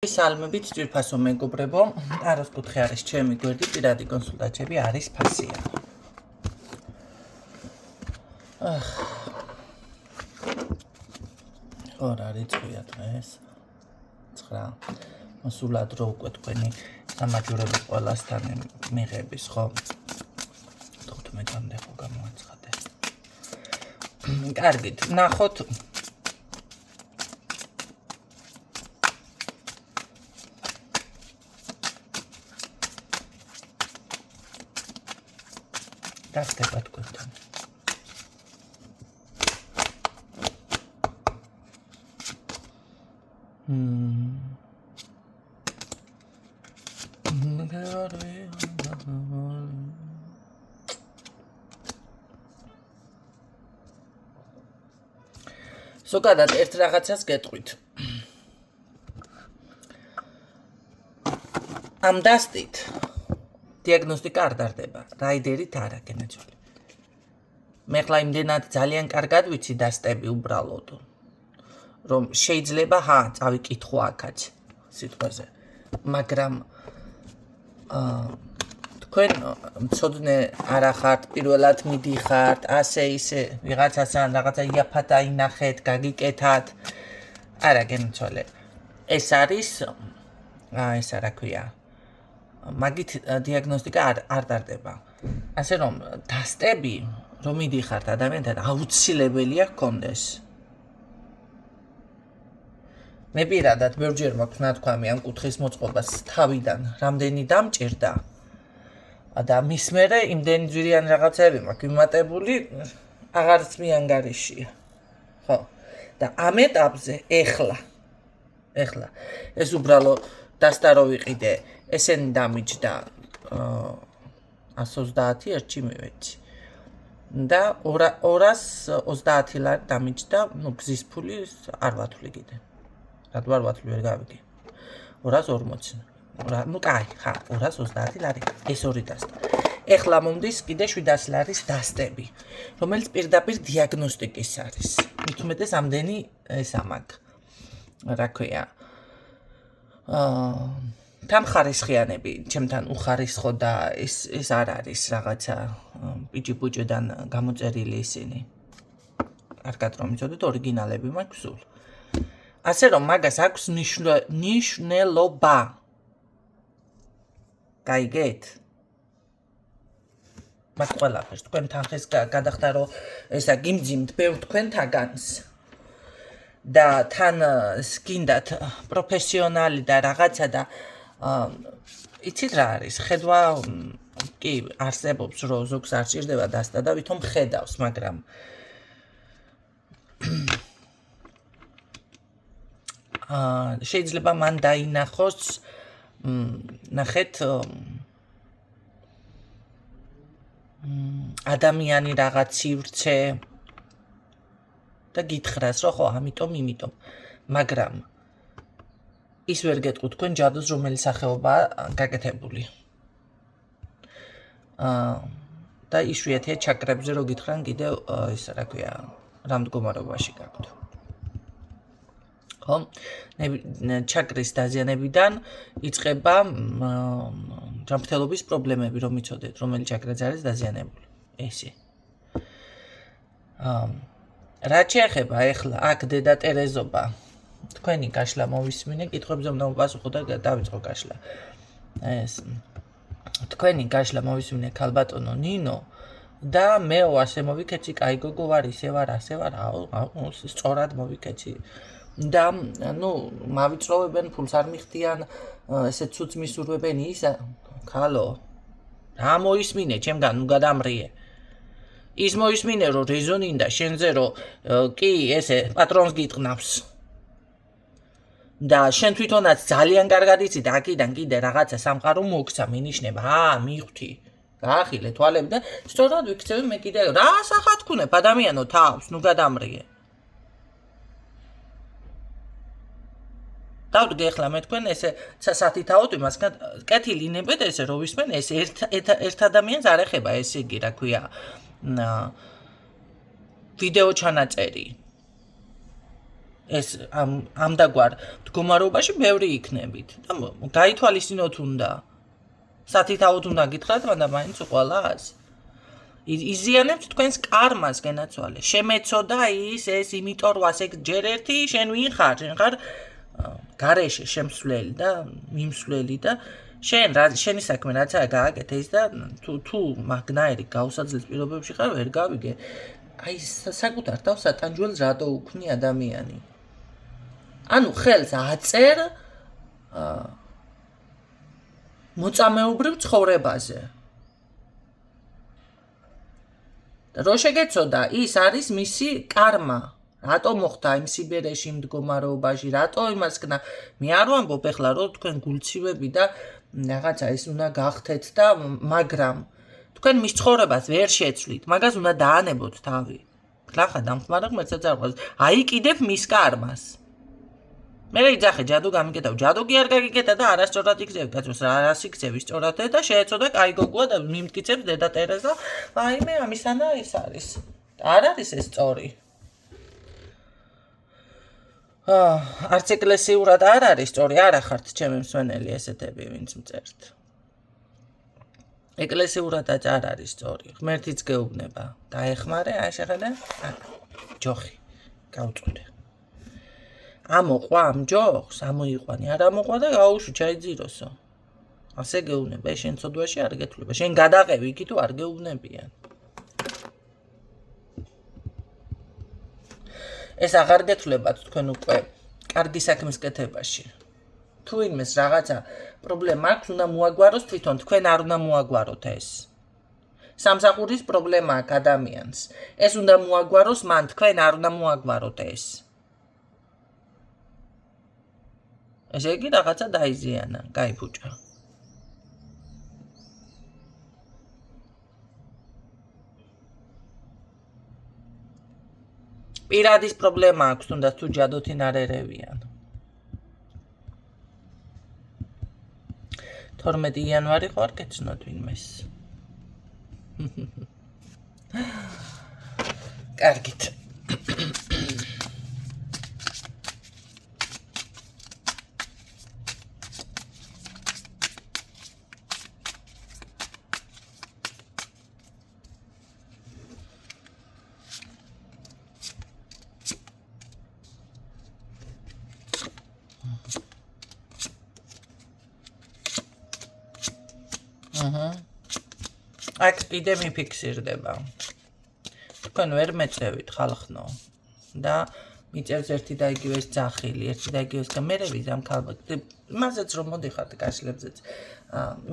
სალმებით ძვირფასო მეგობრებო, არასკუთხე არის ჩემი გვერდი, პირადი კონსულტაციები არის ფასია. ორ არის წვია დღეს. 9. მოსულად რო უკვე თქვენი სამაჯურები ყველასთან მიღების, ხო? 15-მდე ხო გამოაცხადე. კარგით, ნახოთ დასტება თქვენთან. ზოგადად ერთ რაღაცას გეტყვით. ამ დასტით დიაგნოსტიკა არ დარდება, რაიდერით არა გენაცვლი. მე ხლა იმდენად ძალიან კარგად ვიცი დასტები უბრალოდ, რომ შეიძლება წავიკითხო აქაც სიტყვაზე, მაგრამ თქვენ მცოდნე არა ხართ, პირველად მიდიხართ, ასე ისე ვიღაცასთან რაღაცა იაფად აინახეთ, გაგიკეთათ. არა გენაცვლე. ეს არის ესა რა ქვია. მაგით დიაგნოსტიკა არ დარდება. ასე რომ დასტები რომ მიდიხართ ადამიანთან აუცილებელია გქონდეს. მე პირადად ბევრჯერ მაქვს ნათქვამი ამ კუთხის მოწყობას თავიდან რამდენი დამჭირდა და მის მერე იმდენი ძვირიანი რაღაცები მაქვს ვიმატებული აღარც მიანგარიშია. ხო და ამ ეტაპზე ეხლა ეს უბრალო დასტა რო ვიყიდე ესენი დამიჯდა 130 ერთში მივეცი და 230 ლარი დამიჯდა, გზის ფული არ ვათვლი კიდე. რატო არ ვათვლი ვერ გავიგე. 240. კაი, 230 ლარი ეს ორი დასტა. ეხლა მომდის კიდე 700 ლარის დასტები, რომელიც პირდაპირ დიაგნოსტიკის არის. მით უმეტეს ამდენი ეს ამაკ. რა ქვია? დამხარისხიანები ჩემთან უხარისხო და ეს არ არის რაღაცა პიჭი-პუჭიდან გამოწერილი ისინი. კარგად რომ იცოდეთ, ორიგინალები მაქვს სულ. ასე რომ მაგას აქვს ნიშნულობა. გაიგეთ? მაგ ყველაფერს თქვენ თანხის გადახდა რომ ესა გიმძიმთ ბევრ თქვენთაგანს და თან სკინდათ პროფესიონალი და რაღაცა და იცით რა არის, ხედვა კი არსებობს, რომ ზოგს არ ჭირდება დასტა და ვითომ ხედავს, მაგრამ შეიძლება მან დაინახოს, ნახეთ ადამიანი რაღაც სივრცე და გითხრას, რომ ხო, ამიტომ, მაგრამ ის ვერ გეტყვით თქვენ ჯადოს რომელი სახეობაა გაკეთებული. და იშვიათია ჩაკრებზე რო გითხრან კიდევ ის რა ქვია, რა მდგომარეობაში გაქვთ. ხო? ჩაკრის დაზიანებიდან იწყება ჯანმრთელობის პრობლემები, რომ იცოდეთ, რომელი ჩაკრაც არის დაზიანებული. ესე. რა შეეხება ეხლა აქ დედა ტერეზობა თქვენი გაშლა მოვისმინე, კითხვებზე უნდა მოპასუხო და დავიწყო გაშლა. ეს თქვენი გაშლა მოვისმინე ქალბატონო ნინო და მეო ასე მოვიქეცი, კაი გოგო ვარ, ისე ვარ, ასე ვარ, სწორად მოვიქეცი. და მავიწროვებენ, ფულს არ მიხდიან, ესე ცუც მისურვებენ ისა, ქალო. რა მოისმინე ჩემგან, ნუ გადამრიე. ის მოისმინე რომ რეზონინდა შენზე რომ კი ესე პატრონს გიტყნავს. და შენ თვითონაც ძალიან კარგად იცი და აქედან კიდე რაღაცა სამყარო მოგცა მინიშნება. მივხვდი. გაახილე თვალები და სწორად ვიქცევი მე კიდე რა სახათქუნებ ადამიანო თავს, ნუ გადამრიე. დავდგე ახლა მე თქვენ ესე სასათითაოდ იმას კეთილი ნებეთ ესე რომ ვისმენ ეს ერთ ადამიანს არ ეხება ესე იგი რა ქვია ვიდეო ჩანაწერი ეს ამდაგვარ მდგომარეობაში ბევრი იქნებით და გაითვალისწინოთ უნდა სათითაოდ უნდა გითხრათ მაგრამ მაინც უყვალას იზიანებთ თქვენს კარმას გენაცვალე შემეცოდა ის ეს იმიტომ რომ ასე ჯერ ერთი შენ ვინ ხარ შენ ხარ გარეშე შემსვლელი და მიმსვლელი და შენი საქმე რაცაა გააკეთე ის და თუ მაგნაირი გაუსაძლეს პირობებში ხარ ვერ გავიგე აი საკუთარ თავს სატანჯველს რატო უქმნი ადამიანი ანუ ხელს აწერ მოწამეობრივ ცხოვრებაზე და რო შეგეცოდა ის არის მისი კარმა რატო მოხდა იმ სიბერეში მდგომარეობაში რატო იმას ქნა მე არ ვამბობ ეხლა რომ თქვენ გულცივები და რაღაცა ის უნდა გახთეთ და მაგრამ თქვენ მის ცხოვრებას ვერ შეცვლით მაგას უნდა დაანებოთ თავი ხლახა დამხმარე ღმერთსაც არ ყვას აიკიდებ მის კარმას მე იძახე ჯადო გამიკეთებ ჯადოგი არ გაგიკეთა და არასწორად იქცევ კაცოს რას იქცევი სწორად და შეეცოდა კაი გოგოა და მიმტკიცებს დედა ტერეზა ვაიმე ამისანა ის არის არ არის ეს სწორი არც ეკლესიურად არ არის სწორი არა ხართ ჩემი მსვენელი ესეთები ვინც მწერთ ეკლესიურადაც არ არის სწორი ღმერთიც გეუბნება დაეხმარე აი შეხედე ჯოხი გავწოდე ამოყვა ამ ჯოხს ამოიყვანი არ ამოყვა და გაუშვი ჩაიძიროსო ასე გეუბნება შენ ცოდვაში არ გეთვლება შენ გადაყევი იქი თუ არ გეუბნებიან ეს აღარ გეთვლებათ თქვენ უკვე კარგი საქმის კეთებაში თუ იმეს რაღაცა პრობლემა აქვს უნდა მოაგვაროს თვითონ თქვენ არ უნდა მოაგვაროთ ეს სამსახურის პრობლემა აქვს ადამიანს ეს უნდა მოაგვაროს მან თქვენ არ უნდა მოაგვაროთ ეს ესე იგი რაღაცა დაიზიანა გაიფუჭა პირადის პრობლემა აქვს თუნდაც თუ ჯადოთინ არ ერევიან 12 იანვარი ხარ გეცნოთ ვინმეს კარგით აქ კიდე მიფიქსირდება თქვენ ვერ მეწევით ხალხნო და მიწერს ერთი და იგივეს ძახილი ერთი და იგივეს მე ვიზამ ქალბატ იმაზეც რომ მოდიხართ გაშლებზეც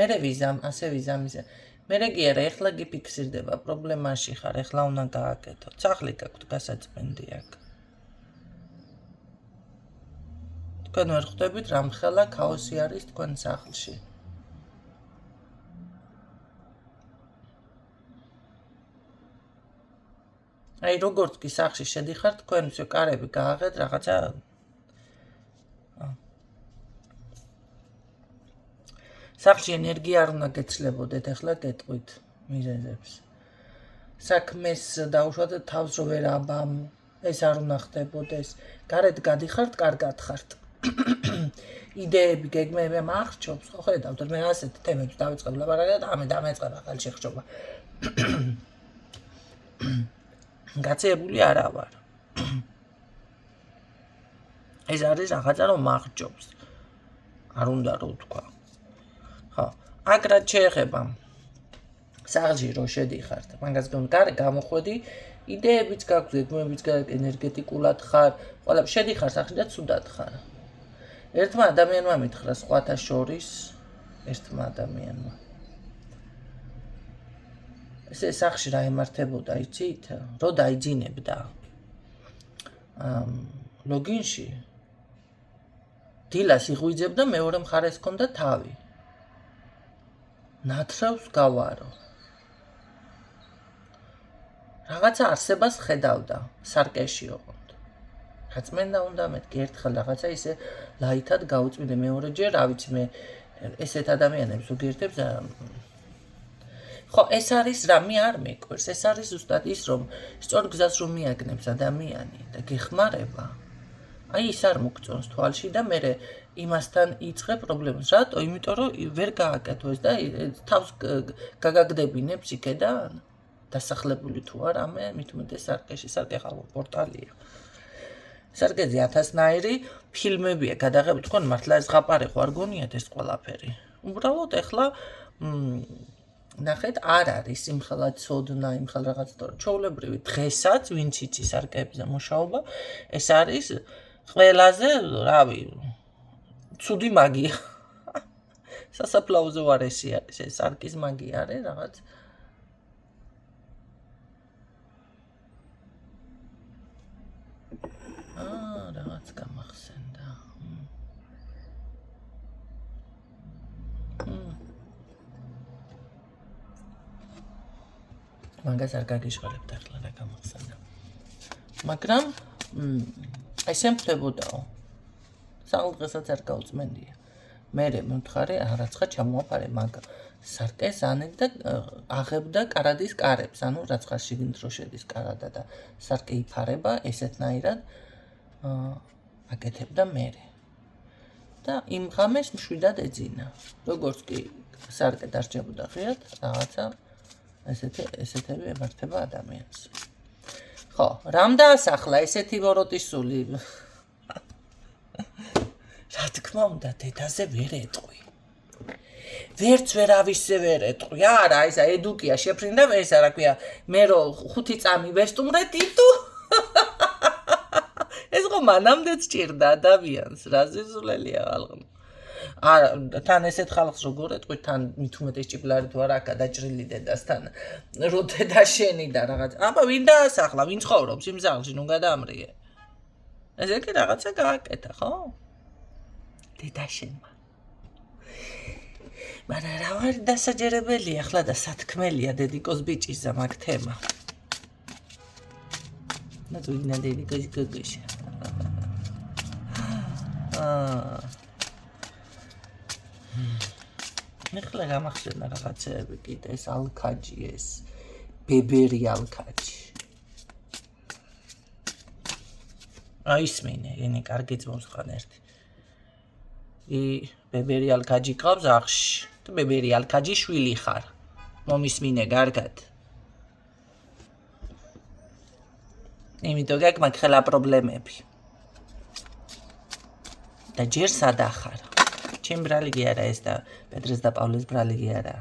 მე ვიზამ ასე ვიზამ ისე მე კი არა ეხლა გიფიქსირდება პრობლემაში ხარ ეხლა უნდა გააკეთო ძახლი გაქვთ გასაწმენდი აქ თქვენ ვერ ხვდებით რამხელა ქაოსი არის თქვენ სახლში აი როგორც კი სახში შედიხართ თქვენ всё კარები გააღეთ რაღაცა სახში ენერგია არ უნდა გეცლებოდეთ ახლა გეტყვით მიზეზებს საქმეს დაუშვათ თავს რო ვერ აბამ ეს არ უნდა ხდებოდეს გარეთ გადიხართ კარგად ხართ იდეები გეგმები მარჩობს ხო ხედავთ მე ასეთ თემებს დავიწყებ ლაპარაკი და ამე დამეწყება ხალ შეხჭობა გაწებული არა ვარ ეს არის რაღაცა რომ მარჩობს არ უნდა რო თქვა ხო აგრად შეეხება სახლში რო შედიხართ მაგას გონკარ გამოხვედი იდეებიც გაქვთ გეგმებიც გაქვთ ენერგეტიკულად ხარ ყველა შედიხარ სახლში და ცუდად ხარ ერთმა ადამიანმა მითხრა სხვათა შორის ერთმა ადამიანმა ესე სახში რა ემართებოდა იცით რო დაიძინებდა ლოგინში დილას იღვიძებდა მეორე მხარეს ჰქონდა თავი ნათრავს გავარო რაღაცა არსებას ხედავდა სარკეში ოღონდ რაც მენდა უნდა მეთქი ერთხელ რაღაცა ისე ლაითად გაუწმინე მეორეჯერ რა ვიცი მე ესეთ ადამიანებს უგერთებს ხო ეს არის რამე არ მეკვირს ეს არის ზუსტად ის რომ სწორ გზას რომ მიაგნებს ადამიანი და გეხმარება აი ის არ მოგწონს თვალში და მე იმასთან იწყე პრობლემას. რატო? იმიტომ რომ ვერ გააკეთო ეს და თავს გაგაგდებინებს იქედან. დასახლებული თუ არ ამე, მით უმეტეს სარკეში, სარკე ხალხო პორტალია. სარკეზე 1000-ნაირი ფილმებია გადაღებული, თქო მართლა ეს ზღაპარი ხო არ გონიათ ეს ყველაფერი. უბრალოდ ეხლა ნახეთ, არ არის იმხელა ცოდნა, იმხელა რაღაც ჩვეულებრივი დღესაც ვინც იცის სარკეებზე მუშაობა, ეს არის ყველაზე, რავი, ცუდი მაგია. სასაფლაოზე უარესი არის ეს სარკის მაგია არის რაღაც. რაღაც გამახსენდა. მაგას არ გაგიშველებთ ახლა რა გამახსენდა. მაგრამ ესე მხვდებოდაო. საუბრესაც არ გაუწმენდია. მე მომთხარე რაცხა ჩამოაფარე მაგ სარკეს ანეთ და აღებდა კარადის კარებს, ანუ რაცხა შიგნით რო შედის კარადა და სარკე იფარება, ესეთნაირად აკეთებდა მე. და იმ ღამეს მშვიდად ეძინა. როგორც კი სარკე დარჩებოდა ღიად, რაღაცა ესეთები ემართება ადამიანს. ხო, რამ დაასახლა ესეთი ვოროტისული? რა თქმა უნდა, დედაზე ვერ ეტყვი. ვერც ვერავისზე ვერ ეტყვი. არა, ისა ედუკია შეფრინდა ეს რა ქვია, მე რო 5 წამი ვესტუმრე თითო. ეს ხო მანამდეც ჭირდა ადამიანს, რა ზიზულელია ალღმ. არა, თან ესეთ ხალხს როგორ ეტყვი, თან მით უმეტეს ჭიბლარი თუ არა გადაჭრილი დედასთან, რო დედა შენი და რაღაც. აბა ვინ დაასახლა, ვინ ცხოვრობს იმ ზალში, ნუ გადაამრიგე. ესე კი რაღაცა გააკეთა, ხო? დედა შენმა. მაგრამ რა ვარ დასაჯერებელია ახლა და სათქმელია დედიკოს ბიჭისა მაგ თემა. ნუ ვინა დედიკოს გოგოშა. ახლა გამახსენდა რაღაცეები კიდე ეს ალქაჯი ეს ბებერი ალქაჯი. აისმინე, ენი კარგი ძმობს ხან ერთი. ბებერი ალქაჯი ყავს ახში. თუ ბებერი ალქაჯი შვილი ხარ. მომისმინე კარგად. იმიტომ გაკ მაგ ხელა პრობლემები. და ჯერ სადახარ. ჩემ ბრალი კი არა ეს და პეტრეს და პავლეს ბრალი კი არა.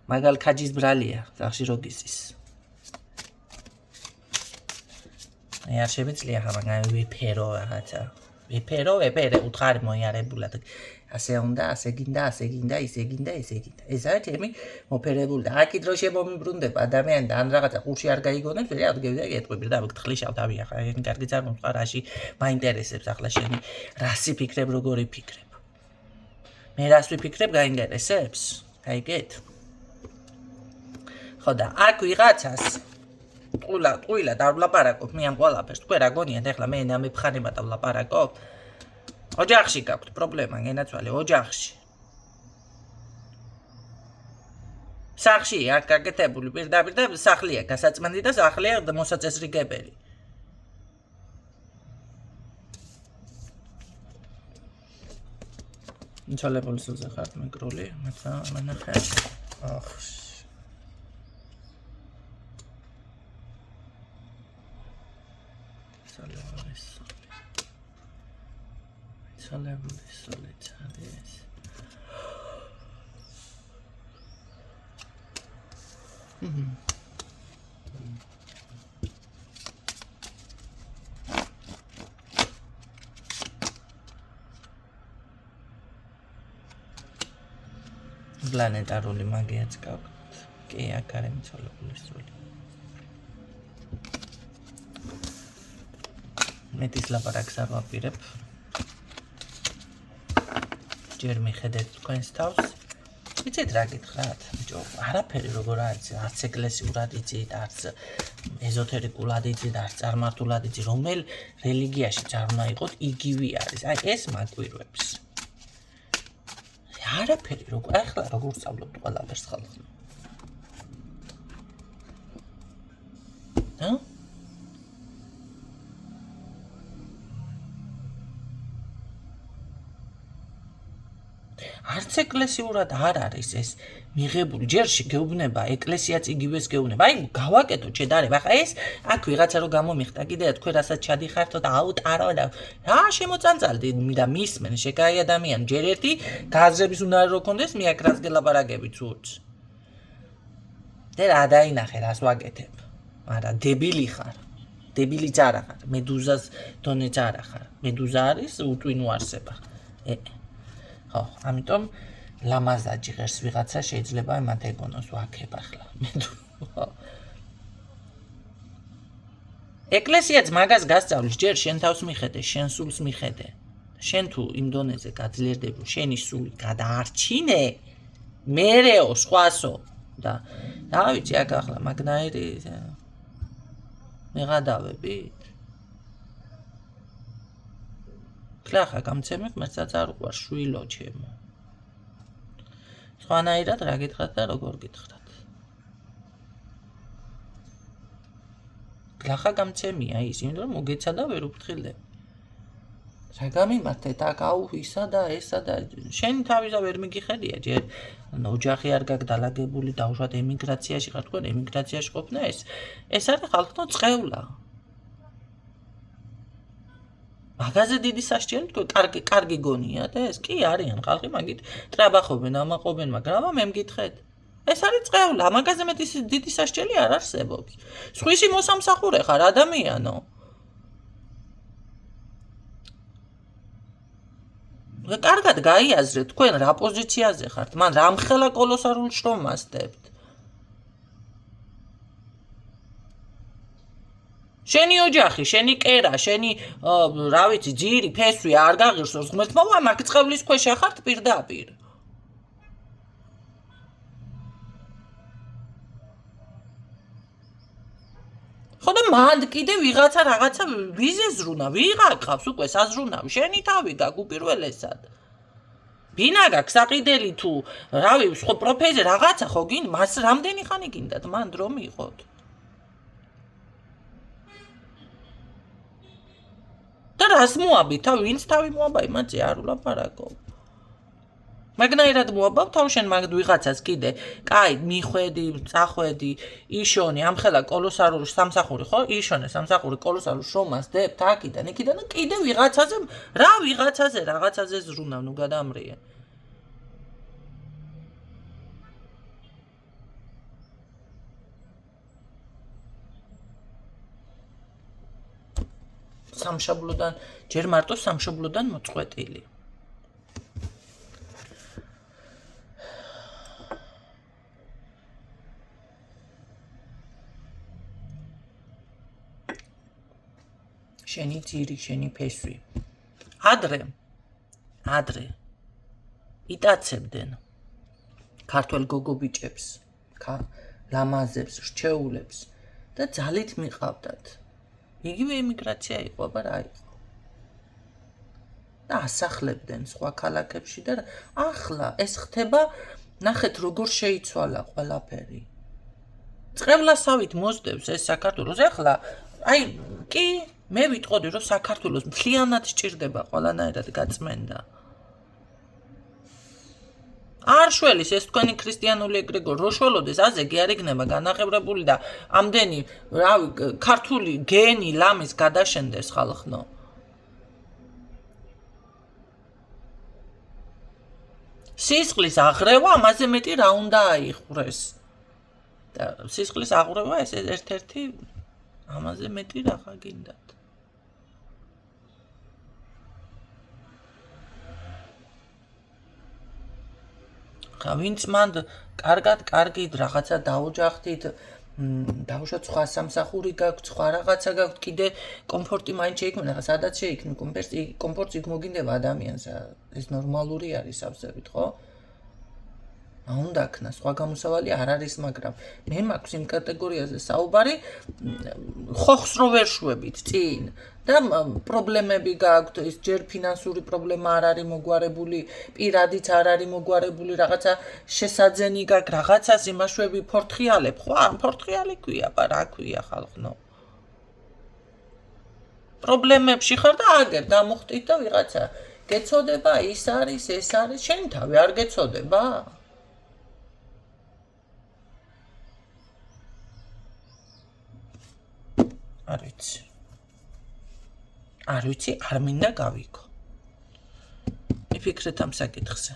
მაგალ ქაჯის ბრალია, სახში როგისის. არ შემიძლია ხა მაგ ვიფერო რაღაცა. ვიფერო, უთხარი მოიარებულად. ასე უნდა, ასე გინდა, ისე გინდა. ესაა ჩემი მოფერებული და აქ დრო შემომიბრუნდება ადამიანი და ან რაღაცა ყურში არ გაიგონებს, ვერა ადგები და ეთყვები და გთხლიშავ დავია ხა, ენი კარგი წარმოსყვა რაში მაინტერესებს ახლა შენი რასი ფიქრებ, როგორი ფიქრებ. მე რას ვიფიქრებ, გაინტერესებს? გაიგეთ? ხო და აქ ვიღაცას ტყუილა და ვლაპარაკობ მე ამ ყველაფერს. თქვენ რა გონიათ ახლა მე ამიფხარება და ვლაპარაკობ? ოჯახში გაქვთ პრობლემა, გენაცვალე ოჯახში. სახში აქ გაკეთებული პირდაპირ და სახლია გასაწმენდი და სახლია მოსაწესრიგებელი. ნიჩოლებული სულზე ხართ მიკროლი, მეცა მანახე. ახ Salable solitaires. Planetary მაგიაც გაქვთ. კი, აქ არის მიცვალებული სული. მეტის ლაპარაკს არ ვაპირებ. ჯერ მიხედეთ თქვენს თავს. ვიცით რა გითხრათ? ბიჭო, არაფერი როგორ არის, არც ეკლესიურად იცით, არც ეზოთერიკულად იცით, არც წარმართულად იცით, რომელ რელიგიაშიც არ უნდა იყოთ, იგივე არის. აი ეს მაგვირვებს. არაფერი როგორ, ახლა როგორ სწავლობთ ყველაფერს ხალხი? არც ეკლესიურად არ არის ეს მიღებული. ჯერ გეუბნება ეკლესიაც იგივეს გეუბნება. აი გავაკეთო ჩედარებ. ახლა ეს აქ ვიღაცა რო გამომიხდა კიდე თქვენ რასაც ჩადიხართო და აუტარო და რა შემოწანწალდი და მისმენ შეკაი ადამიანი ჯერ ერთი გაზრების უნარი რო კონდეს მე აქ რაც გელაპარაკებით უც. და რა დაინახე რას ვაკეთებ. არა დებილი ხარ. დებილიც არა ხარ. მედუზას დონეც არა ხარ. მედუზა არის უტვინო არსება. ხო, ამიტომ ლამაზაჯი ღერს ვიღაცა შეიძლება მათ ეგონოს ვაქებ ახლა. ეკლესიაც მაგას გასწავლის ჯერ შენ თავს მიხედე, შენ სულს მიხედე. შენ თუ იმ დონეზე გაძლიერდები, შენი სული გადაარჩინე, მერეო, სხვასო და რა ვიცი აქ ახლა მაგნაირი მეღადავებით. ხლახა გამცემებ, მეცაც არ უყვარ შვილო ჩემო. სხვანაირად რა გითხრათ და როგორ გითხრათ. ხლახა გამცემია ის, იმიტომ რომ მოგეცა და ვერ უფრთხილებ. რა გამიმართეთ აქ აუ ისა და ესა და შენი თავისა ვერ მიგიხედია ჯერ ოჯახი არ გაგდალაგებული დაუშვათ ემიგრაციაში ხარ თქვენ ემიგრაციაში ყოფნა ეს არის ხალხო წყევლა. მაგაზე დიდი სასჯელი თქვენ კარგი გონიათ ეს კი არიან ხალხი მაგით ტრაბახობენ ამაყობენ მაგრამ მე მგითხეთ ეს არის წყევლა მაგაზე მეტი დიდი სასჯელი არ არსებობს. სხვისი მოსამსახურე ხარ ადამიანო. კარგად გაიაზრეთ თქვენ რა პოზიციაზე ხართ მან რამხელა კოლოსალურ შრომას დებთ. შენი ოჯახი, შენი კერა, შენი რა ვიცი ძირი, ფესვი არ გაღირსოს ღმერთმა, მაგ წყევლის ქვეშ ხართ პირდაპირ. ხო და მანდ კიდე ვიღაცა რაღაცა ვიზეზრუნა, ვიღა ყავს უკვე საზრუნავი, შენი თავი გაქვს უპირველესად. ბინა გაქვს საყიდელი თუ რავი, სხვა პროფესია რაღაცა ხო გინ, მას რამდენი ხანი გინდათ მანდ რომ იყოთ. და რას მოაბი, ვინც თავი მოაბა, იმაზე არ ულაპარაკობ. მაგნაირად მოაბავ თავშენ მაგ ვიღაცას კიდე კაი მიხვედი წახვედი იშონი ამხელა კოლოსალურ სამსახური ხო იშონე სამსახური კოლოსალურ შრომას დებთ აქიდან იქიდან კიდე ვიღაცაზე რაღაცაზე ზრუნავ ნუ გადამრიე. სამშაბლოდან ჯერ მარტო სამშაბლოდან მოწყვეტილი. შენი ძირი, შენი ფესვი. ადრე იტაცებდნენ ქართველ გოგობიჭებს, ლამაზებს, რჩეულებს და ძალით მიყავდათ. იგივე ემიგრაცია იყო, აბა რა იყო. და ასახლებდნენ სხვა ქალაქებში და ახლა ეს ხდება, ნახეთ როგორ შეიცვალა ყველაფერი. წყევლასავით მოსდევს ეს საქართველოს. ახლა აი კი მე ვიტყოდი რომ საქართველოს მთლიანად სჭირდება ყველანაირად გაწმენდა. არ შველის ეს თქვენი ქრისტიანული ეგრეგორი რო შველოდეს აზეგი არ იქნება განახევრებული და ამდენი რავი ქართული გენი ლამის გადაშენდეს ხალხნო. სისხლის აღრევა ამაზე მეტი რა უნდა აიღვრეს. და სისხლის აღრევა ეს ერთ-ერთი ამაზე მეტი რაღა გინდათ. ხა ვინც მანდ კარგით რაღაცა დაოჯახდით, დაუშვათ სხვა სამსახური გაქვთ, სხვა რაღაცა გაქვთ, კიდე კომფორტი მაინც შეიქმნა, ხა სადაც შეიქმნა კომფორტს იქ მოგინდება ადამიანს, ეს ნორმალური არის ავსებით, ხო? უნდა ქნა, სხვა გამოსავალი არ არის, მაგრამ მე მაქვს იმ კატეგორიაზე საუბარი, ხოხს რო ვერ შვებით წინ და პრობლემები გაქვთ, ის ჯერ ფინანსური პრობლემა არ არის მოგვარებული, პირადიც არ არის მოგვარებული, რაღაცა შესაძენი გაქვს, რაღაცას იმაშვები ფორთხიალებ, ხო, ფორთხიალი ქვია, რა ქვია ხალხნო. პრობლემებში ხარ და აგერ გამოხტით და ვიღაცა გეცოდება ის არის, ეს არის, შენ თავი არ გეცოდება? არ ვიცი. არ მინდა გავიქო. მიფიქრეთ ამ საკითხზე.